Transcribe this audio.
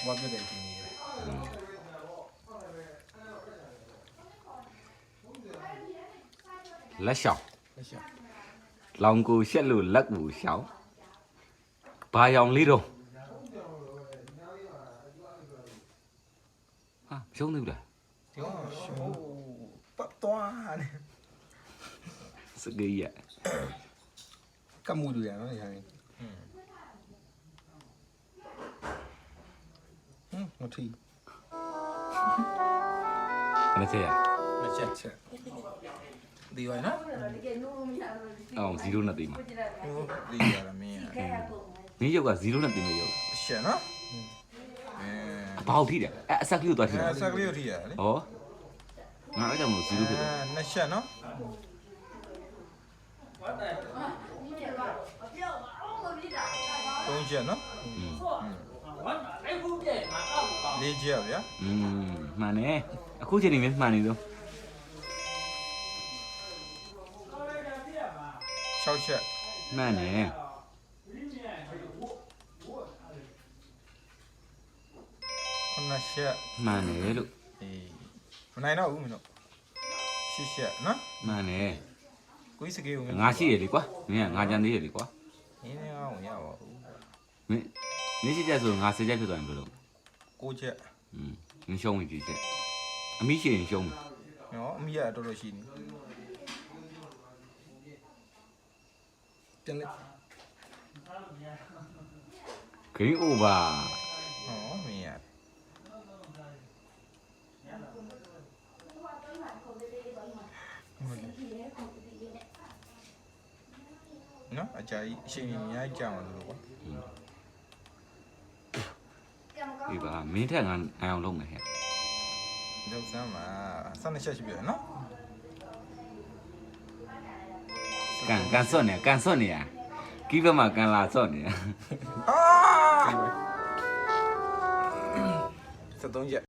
ဝါပြတဲ့ဒီနေ့လက်ရှောင်း လက်ရှောင်း လောင်ကိုရှက်လို့လက်ကိုရှောင်းဘာရောင်လေးတော့ဟာရှုံးနေပြီလား ဒီကောင်ရှောပတ်သွားတယ် စကေးရ ကမှုတူရနော်ညာနေမထီ ဘယ်နဲ့ချက်ရ မချက်ချက်ဒီဝိုင်းနော် အောင်0နဲ့တိမ်မှာ ဒီရတာမင်း မင်းရုပ်က0နဲ့တိမ်မရုပ် ရှက်နော် ဘာဟုတ်ထိတယ်အဆက်ကလေးကိုသွားထိတယ် ဆက်ကလေးကိုထိရတယ်လေ ဟောငါအဲ့ကြောင့်မလို့0ဖြစ်တယ် နှစ်ရှက်နော်သုံးချက်နော်လေးချက်ဗျာ မှန်တယ်အခုချိန်နေမှန်နေဆုံး 6ချက် မှန်တယ် 9ချက် မှန်တယ်လို့ အေးမနိုင်တော့ဘူးမင်းတို့10ချက်နော် မှန်တယ် ကိုကြီးစကေးကို ငါရှိရလေကွာမင်းကငါကြံသေးရလေကွာ နင်းနေအောင်ရပါဘူး မင်းရှိတဲ့ဆိုငါ10ချက်ဖြစ်သွားရင်ဘယ်လို 6ချက် မင်းရှုံးပြီဒီချက်အမိရှိရင်ရှုံးပြီ နော်အမိရတော်တော်ရှိနေပြန်လက် Game over ဟောမင်းရနော်အကြိုက်အရှင်ကြီးများကြောင်လို့ကွာ ဒီပါမင်းထက်ငါနိုင်အောင်လုပ်မယ်ဟဲ့ လောက်စမ်းပါ12ချက်ရှိပြီနော် ကန်စွတ်နေရကိဘမှာကန်လာစွတ်နေ အာ73ချက်